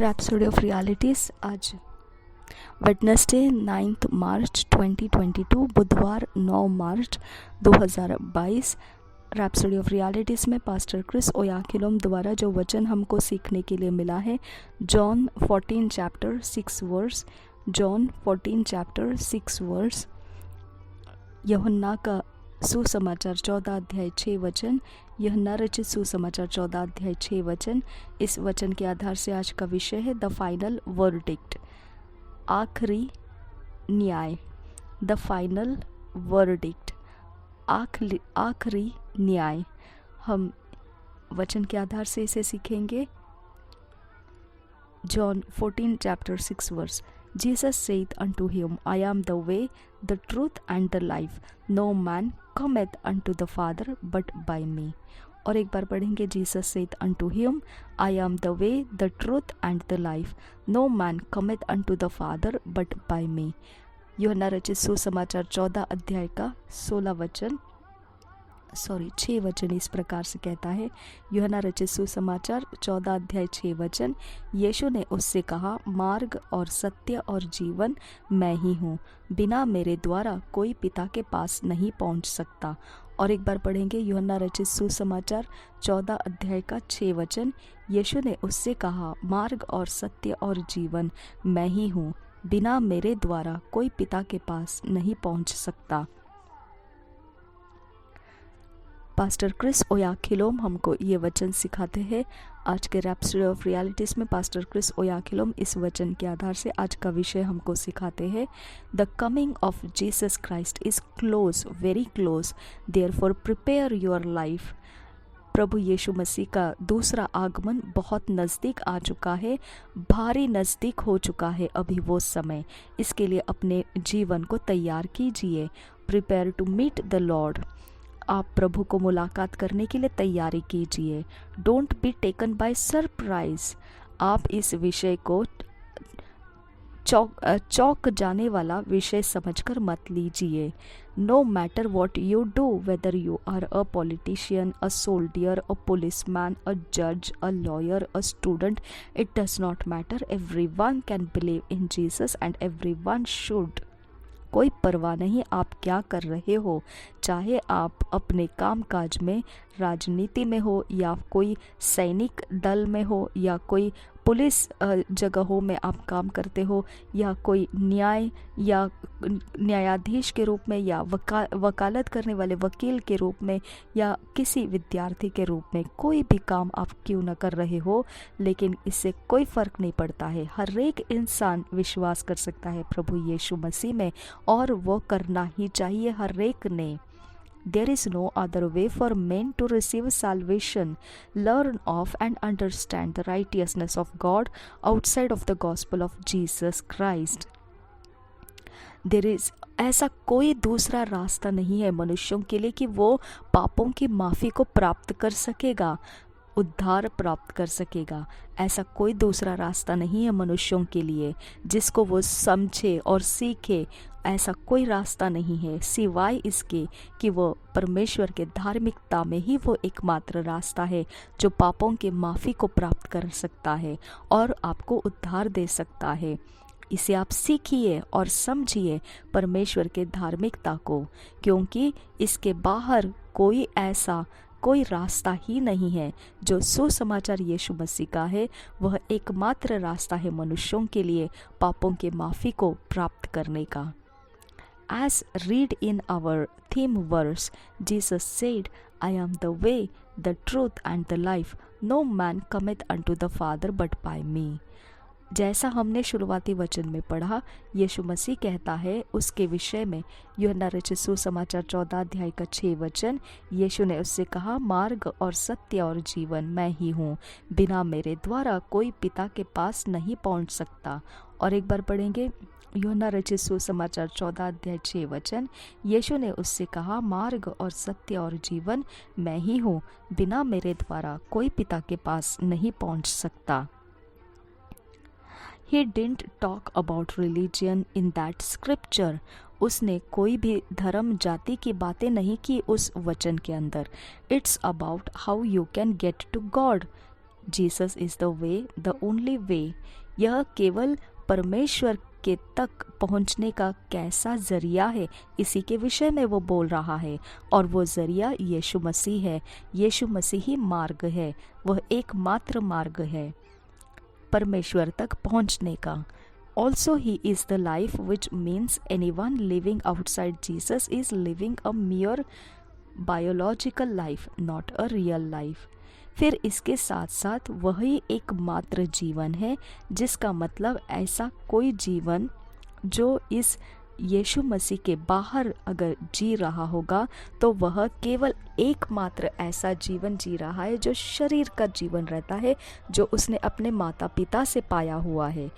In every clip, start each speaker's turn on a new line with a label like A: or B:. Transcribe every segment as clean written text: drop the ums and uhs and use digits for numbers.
A: Rhapsody of Realities आज Wednesday 9 मार्च 2022 बुधवार 9 मार्च 2022। Rhapsody of Realities में पास्टर क्रिस ओयाखिलोम द्वारा जो वचन हमको सीखने के लिए मिला है, John 14 chapter 6 verse. John 14 chapter 6 verse. यूहन्ना का सुसमाचार 14 अध्याय 6 वचन। यूहन्ना रचित सुसमाचार 14 अध्याय 6 वचन। इस वचन के आधार से आज का विषय है द फाइनल वर्डिक्ट, आखिरी न्याय। द फाइनल वर्डिक्ट, आखिरी न्याय। हम वचन के आधार से इसे सीखेंगे। John 14 chapter 6 verse. Jesus saith unto him, I am the way, the truth and the life. No man cometh unto the Father but by me. और एक बार पढ़ेंगे, Jesus saith unto him, I am the way, the truth and the life. No man cometh unto the Father but by me. यूहन्ना रचित सुसमाचार 14 अध्याय का 6 वचन इस प्रकार से कहता है। यूहन्ना रचित सुसमाचार 14 अध्याय 6 वचन। यीशु ने उससे कहा, मार्ग और सत्य और जीवन मैं ही हूँ, बिना मेरे द्वारा कोई पिता के पास नहीं पहुँच सकता। और एक बार पढ़ेंगे, यूहन्ना रचित सुसमाचार 14 अध्याय का 6 वचन। यीशु ने उससे कहा, मार्ग और सत्य और जीवन मैं ही हूँ, बिना मेरे द्वारा कोई पिता के पास नहीं पहुँच सकता। पास्टर क्रिस ओयाखिलोम हमको ये वचन सिखाते हैं। आज के रैप्सोडी ऑफ रियलिटीज़ में पास्टर क्रिस ओयाखिलोम इस वचन के आधार से आज का विषय हमको सिखाते हैं। The coming of Jesus Christ is close, very close, therefore prepare your life. प्रभु यीशु मसीह का दूसरा आगमन बहुत नज़दीक आ चुका है, भारी नज़दीक हो चुका है अभी वो समय। इसके लिए अपने जीवन को तैयार कीजिए। Prepare to meet the Lord. आप प्रभु को मुलाकात करने के लिए तैयारी कीजिए। Don't be taken by surprise. आप इस विषय को चौंक जाने वाला विषय समझकर मत लीजिए। No matter what you do, whether you are a politician, a soldier, a policeman, a जज, a lawyer, a student, it does not matter. Everyone can believe in Jesus and everyone should. कोई परवाह नहीं आप क्या कर रहे हो, चाहे आप अपने कामकाज में, राजनीति में हो, या कोई सैनिक दल में हो, या कोई पुलिस जगहों में आप काम करते हो, या कोई न्यायाधीश के रूप में, या वकालत करने वाले वकील के रूप में, या किसी विद्यार्थी के रूप में। कोई भी काम आप क्यों न कर रहे हो, लेकिन इससे कोई फ़र्क नहीं पड़ता है। हर एक इंसान विश्वास कर सकता है प्रभु यीशु मसीह में, और वो करना ही चाहिए हर एक ने। There is no other way for men to receive salvation, learn of and understand the righteousness of God outside of the gospel of Jesus Christ. There is ऐसा कोई दूसरा रास्ता नहीं है मनुष्यों के लिए कि वो पापों की माफ़ी को प्राप्त कर सकेगा, उद्धार प्राप्त कर सकेगा। ऐसा कोई दूसरा रास्ता नहीं है मनुष्यों के लिए जिसको वो समझे और सीखे। ऐसा कोई रास्ता नहीं है सिवाय इसके कि वो परमेश्वर के धार्मिकता में ही वो एकमात्र रास्ता है जो पापों के माफ़ी को प्राप्त कर सकता है और आपको उद्धार दे सकता है। इसे आप सीखिए और समझिए परमेश्वर के धार्मिकता को, क्योंकि इसके बाहर कोई रास्ता ही नहीं है। जो सुसमाचार यीशु मसीह का है वह एकमात्र रास्ता है मनुष्यों के लिए पापों के माफ़ी को प्राप्त करने का। As read in our theme verse, Jesus said, I am the way, the truth and the life. No man cometh unto the Father but by me. जैसा हमने शुरुआती वचन में पढ़ा, यीशु मसीह कहता है उसके विषय में। यूहन्ना रचित सुसमाचार 14 अध्याय का 6 वचन। यीशु ने उससे कहा, मार्ग और सत्य और जीवन मैं ही हूँ, बिना मेरे द्वारा कोई पिता के पास नहीं पहुँच सकता। और एक बार पढ़ेंगे, यूहन्ना रचित सुसमाचार 14 अध्याय 6 वचन। यीशु ने उससे कहा, मार्ग और सत्य और जीवन मैं ही हूँ, बिना मेरे द्वारा कोई पिता के पास नहीं पहुँच सकता। He didn't talk about religion in that scripture. उसने कोई भी धर्म जाति की बातें नहीं की उस वचन के अंदर। It's about how you can get to God. Jesus is the way, the only way. यह केवल परमेश्वर के तक पहुंचने का कैसा जरिया है, इसी के विषय में वो बोल रहा है। और वो जरिया यीशु मसीह है। यीशु मसीह ही मार्ग है, वह एकमात्र मार्ग है परमेश्वर तक पहुंचने का। Also, he is the life, which means anyone living outside Jesus is living a mere biological life, not a real life. फिर इसके साथ साथ वही एकमात्र जीवन है, जिसका मतलब ऐसा कोई जीवन जो इस यीशु मसीह के बाहर अगर जी रहा होगा तो वह केवल एकमात्र ऐसा जीवन जी रहा है जो शरीर का जीवन रहता है, जो उसने अपने माता पिता से पाया हुआ है।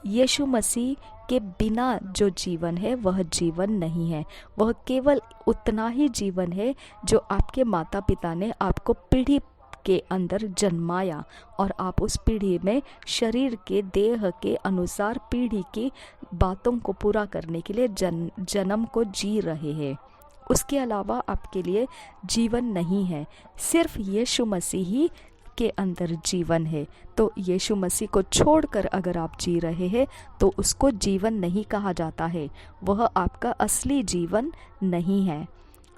A: यीशु मसीह के बिना जो जीवन है वह जीवन नहीं है। वह केवल उतना ही जीवन है जो आपके माता पिता ने आपको पीढ़ी के अंदर जन्माया और आप उस पीढ़ी में शरीर के देह के अनुसार पीढ़ी की बातों को पूरा करने के लिए जन्म को जी रहे हैं। उसके अलावा आपके लिए जीवन नहीं है। सिर्फ यीशु मसीह ही के अंदर जीवन है। तो यीशु मसीह को छोड़कर अगर आप जी रहे हैं तो उसको जीवन नहीं कहा जाता है, वह आपका असली जीवन नहीं है।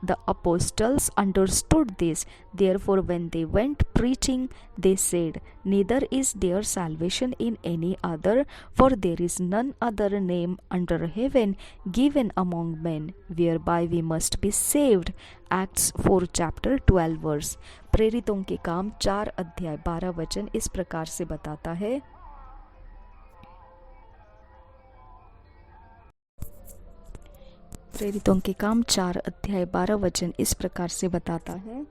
A: The apostles understood this. Therefore, when they went preaching, they said, "Neither is there salvation in any other, for there is none other name under heaven given among men, whereby we must be saved." Acts 4 chapter 12 verse. प्रेरितों के काम 4 अध्याय 12 वचन इस प्रकार से बताता है। प्रेरितों के काम 4 अध्याय 12 वचन इस प्रकार से बताता है,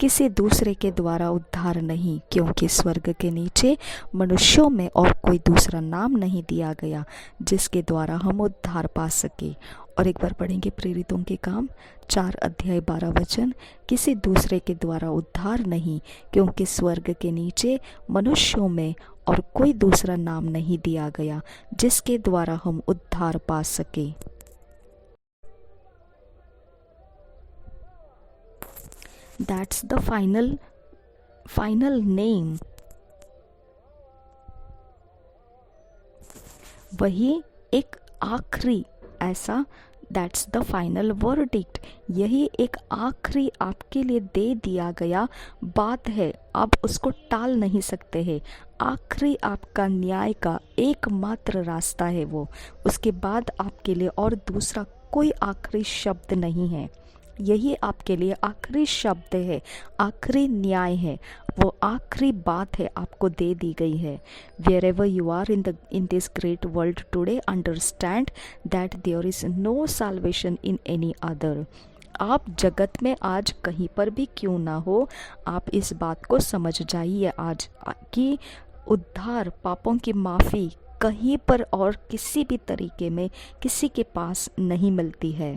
A: किसी दूसरे के द्वारा उद्धार नहीं, क्योंकि स्वर्ग के नीचे मनुष्यों में और कोई दूसरा नाम नहीं दिया गया जिसके द्वारा हम उद्धार पा सके। और एक बार पढ़ेंगे प्रेरितों के काम 4 अध्याय 12 वचन, किसी दूसरे के द्वारा उद्धार नहीं, क्योंकि स्वर्ग के नीचे मनुष्यों में और कोई दूसरा नाम नहीं दिया गया जिसके द्वारा हम उद्धार पा सके। That's the final name. वही एक आखिरी ऐसा, दैट्स द फाइनल वर्डिक्ट, यही एक आखिरी आपके लिए दे दिया गया बात है, आप उसको टाल नहीं सकते हैं। आखिरी आपका न्याय का एकमात्र रास्ता है वो, उसके बाद आपके लिए और दूसरा कोई आखिरी शब्द नहीं है। यही आपके लिए आखिरी शब्द है, आखिरी न्याय है, वो आखिरी बात है आपको दे दी गई है। Wherever you are in this great world today, understand that there is no salvation in any other. आप जगत में आज कहीं पर भी क्यों ना हो, आप इस बात को समझ जाइए आज कि उद्धार, पापों की माफ़ी कहीं पर और किसी भी तरीके में किसी के पास नहीं मिलती है।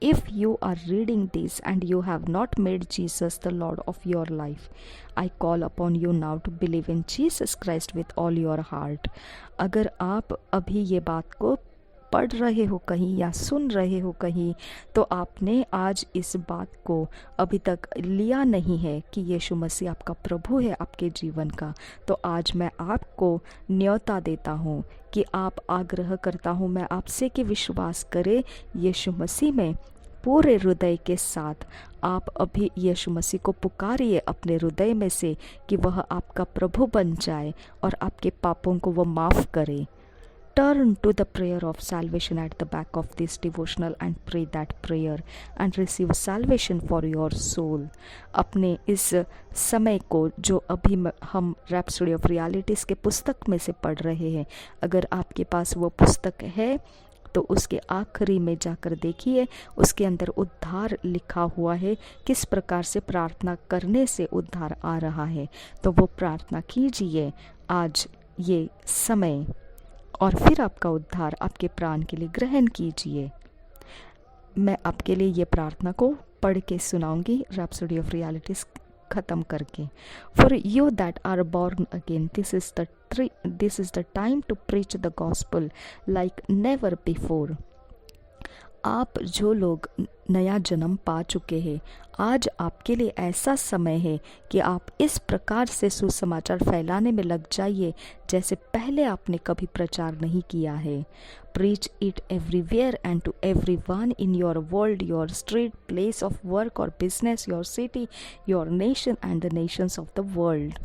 A: If you are reading this and you have not made Jesus the Lord of your life, I call upon you now to believe in Jesus Christ with all your heart. अगर आप अभी ये बात को पढ़ रहे हो कहीं या सुन रहे हो कहीं, तो आपने आज इस बात को अभी तक लिया नहीं है कि यीशु मसीह आपका प्रभु है आपके जीवन का, तो आज मैं आपको न्योता देता हूँ कि आप आग्रह करता हूँ मैं आपसे कि विश्वास करें यीशु मसीह में पूरे हृदय के साथ। आप अभी यीशु मसीह को पुकारिए अपने हृदय में से कि वह आपका प्रभु बन जाए और आपके पापों को वह माफ़ करे। Turn to the prayer of salvation at the back of this devotional and pray that prayer and receive salvation for your soul. अपने इस समय को जो अभी हम रैप्सोडी ऑफ रियलिटीज़ के पुस्तक में से पढ़ रहे हैं, अगर आपके पास वो पुस्तक है तो उसके आखिरी में जाकर देखिए, उसके अंदर उद्धार लिखा हुआ है, किस प्रकार से प्रार्थना करने से उद्धार आ रहा है। तो वो प्रार्थना कीजिए आज ये समय, और फिर आपका उद्धार आपके प्राण के लिए ग्रहण कीजिए। मैं आपके लिए ये प्रार्थना को पढ़ के सुनाऊंगी रैप्सोडी ऑफ रियलिटीज़ ख़त्म करके। For you that are born again, this is the time to preach the gospel like never before. आप जो लोग नया जन्म पा चुके हैं, आज आपके लिए ऐसा समय है कि आप इस प्रकार से सुसमाचार फैलाने में लग जाइए जैसे पहले आपने कभी प्रचार नहीं किया है। Preach it everywhere and to everyone in your world, your street, place of work और business, your city, your nation and the nations of the world.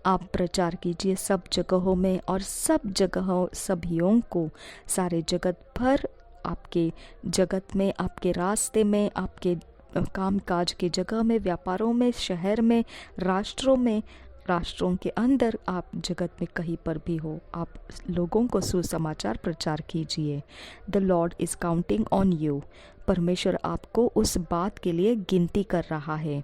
A: आप प्रचार कीजिए सब जगहों में और सब जगहों सभियों को, सारे जगत भर, आपके जगत में, आपके रास्ते में, आपके कामकाज के जगह में, व्यापारों में, शहर में, राष्ट्रों में, राष्ट्रों के अंदर, आप जगत में कहीं पर भी हो, आप लोगों को सुसमाचार प्रचार कीजिए। The Lord is counting on you. परमेश्वर आपको उस बात के लिए गिनती कर रहा है।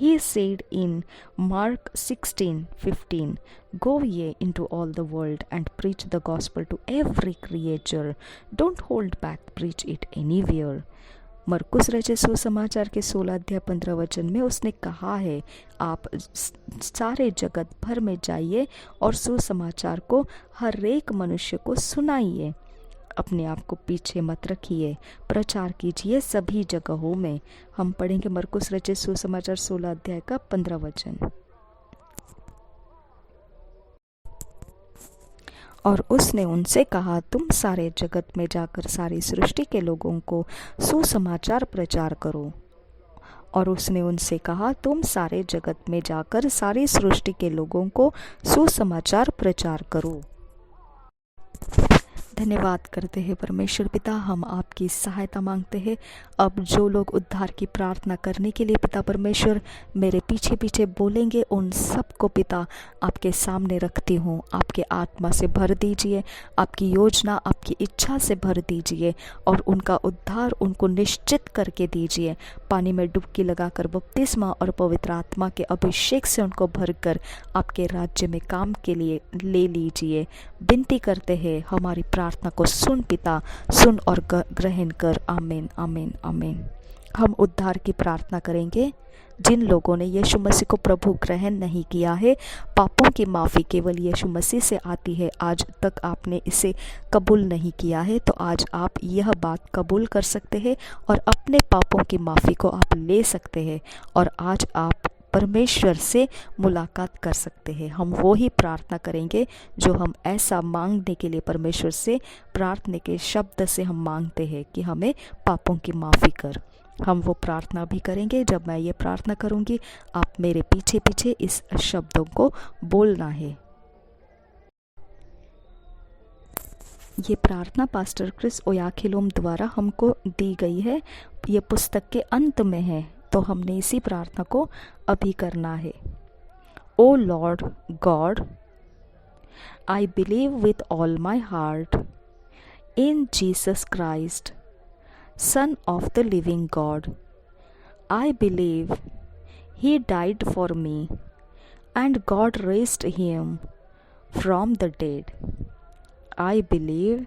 A: He said in Mark 16:15, "Go ye into all the world and preach the gospel to every creature. Don't hold back, preach it anywhere." मरकुस रचित सुसमाचार के 16 अध्याय 15 वचन में उसने कहा है, आप सारे जगत भर में जाइए और सुसमाचार को हर एक मनुष्य को सुनाइए। अपने आप को पीछे मत रखिए, प्रचार कीजिए सभी जगहों में। हम पढ़ेंगे मरकुस रचित सुसमाचार 16 अध्याय का 15 वचन। और उसने उनसे कहा, तुम सारे जगत में जाकर सारी सृष्टि के लोगों को सुसमाचार प्रचार करो। और उसने उनसे कहा, तुम सारे जगत में जाकर सारी सृष्टि के लोगों को सुसमाचार प्रचार करो। धन्यवाद करते हैं परमेश्वर पिता, हम आपकी सहायता मांगते हैं। अब जो लोग उद्धार की प्रार्थना करने के लिए पिता परमेश्वर मेरे पीछे पीछे बोलेंगे, उन सबको पिता आपके सामने रखती हूँ। आपके आत्मा से भर दीजिए, आपकी योजना, आपकी इच्छा से भर दीजिए और उनका उद्धार उनको निश्चित करके दीजिए। पानी में डुबकी लगाकर बपतिस्मा और पवित्र आत्मा के अभिषेक से उनको भरकर आपके राज्य में काम के लिए ले लीजिए। विनती करते हैं, हमारी प्रार्थना को सुन पिता, सुन और ग्रहण कर। आमीन, आमीन, आमीन। हम उद्धार की प्रार्थना करेंगे। जिन लोगों ने यीशु मसीह को प्रभु ग्रहण नहीं किया है, पापों की माफ़ी केवल यीशु मसीह से आती है। आज तक आपने इसे कबूल नहीं किया है तो आज आप यह बात कबूल कर सकते हैं और अपने पापों की माफ़ी को आप ले सकते हैं और आज आप परमेश्वर से मुलाकात कर सकते हैं। हम वो ही प्रार्थना करेंगे जो हम ऐसा मांगने के लिए परमेश्वर से प्रार्थना के शब्द से हम मांगते हैं कि हमें पापों की माफ़ी कर। हम वो प्रार्थना भी करेंगे। जब मैं ये प्रार्थना करूंगी, आप मेरे पीछे पीछे इस शब्दों को बोलना है। ये प्रार्थना पास्टर क्रिस ओयाखिलोम द्वारा हमको दी गई है। ये पुस्तक के अंत में है, तो हमने इसी प्रार्थना को अभी करना है। Oh Lord God, I believe with all my heart in Jesus Christ, Son of the living God. I believe he died for me and God raised him from the dead. I believe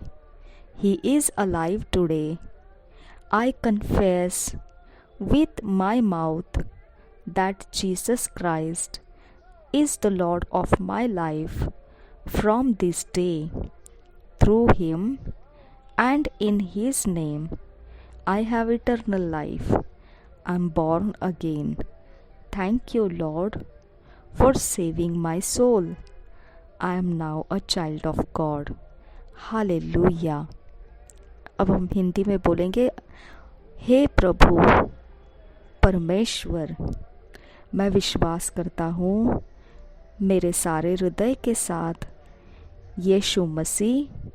A: he is alive today. I confess with my mouth that Jesus Christ is the Lord of my life from this day. Through him and in his name I have eternal life. I am born again. Thank you, Lord, for saving my soul. I am now a child of God. Hallelujah. अब हम हिंदी में बोलेंगे। हे प्रभु परमेश्वर, मैं विश्वास करता हूँ मेरे सारे हृदय के साथ यीशु मसीह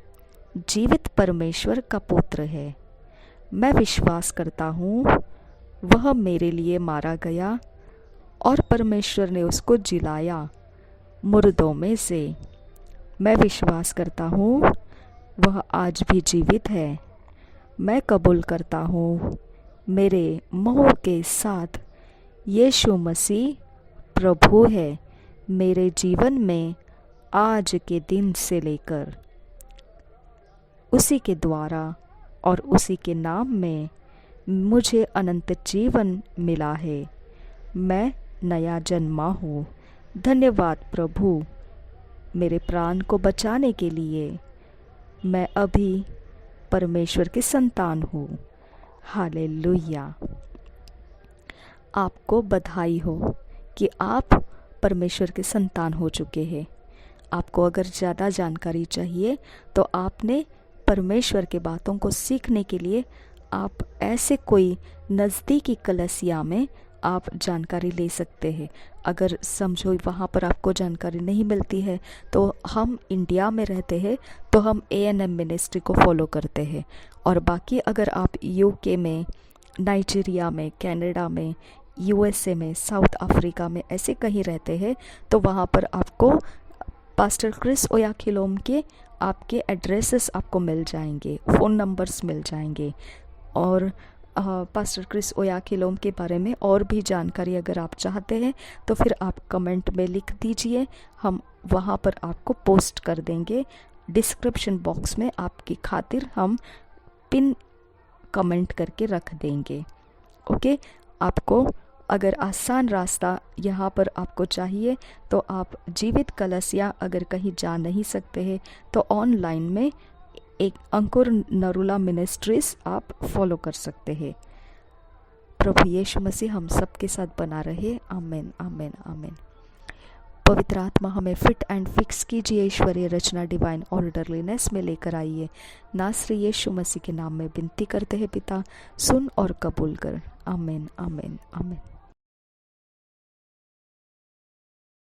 A: जीवित परमेश्वर का पुत्र है। मैं विश्वास करता हूँ वह मेरे लिए मारा गया और परमेश्वर ने उसको जिलाया मुर्दों में से। मैं विश्वास करता हूँ वह आज भी जीवित है। मैं कबूल करता हूँ मेरे मुँह के साथ यीशु मसीह प्रभु है मेरे जीवन में आज के दिन से लेकर। उसी के द्वारा और उसी के नाम में मुझे अनंत जीवन मिला है। मैं नया जन्मा हूँ। धन्यवाद प्रभु मेरे प्राण को बचाने के लिए। मैं अभी परमेश्वर की संतान हूँ। हालेलुया। आपको बधाई हो कि आप परमेश्वर के संतान हो चुके हैं। आपको अगर ज़्यादा जानकारी चाहिए तो आपने परमेश्वर के बातों को सीखने के लिए आप ऐसे कोई नज़दीकी कलीसिया में आप जानकारी ले सकते हैं। अगर समझो वहाँ पर आपको जानकारी नहीं मिलती है तो हम इंडिया में रहते हैं तो हम ANM मिनिस्ट्री को फॉलो करते हैं। और बाकी अगर आप UK में, नाइजीरिया में, कनाडा में, USA में, साउथ अफ्रीका में ऐसे कहीं रहते हैं तो वहाँ पर आपको पास्टर क्रिस ओयाखिलोम के आपके एड्रेसेस आपको मिल जाएंगे, फ़ोन नंबर्स मिल जाएंगे। और पास्टर क्रिस ओयाखिलोम के बारे में और भी जानकारी अगर आप चाहते हैं तो फिर आप कमेंट में लिख दीजिए, हम वहाँ पर आपको पोस्ट कर देंगे। डिस्क्रिप्शन बॉक्स में आपकी खातिर हम पिन कमेंट करके रख देंगे। ओके, आपको अगर आसान रास्ता यहाँ पर आपको चाहिए तो आप जीवित कलीसिया अगर कहीं जा नहीं सकते हैं तो ऑनलाइन में एक अंकुर नरूला मिनिस्ट्रीज आप फॉलो कर सकते हैं। प्रभु यीशु मसीह हम सब के साथ बना रहे। आमीन, आमीन, आमीन। पवित्र आत्मा हमें फिट एंड फिक्स कीजिए, ईश्वरीय रचना डिवाइन ऑर्डरलीनेस में लेकर आइए। नासरी यीशु मसीह के नाम में विनती करते हैं पिता, सुन और कबूल कर। आमीन, आमीन, आमीन।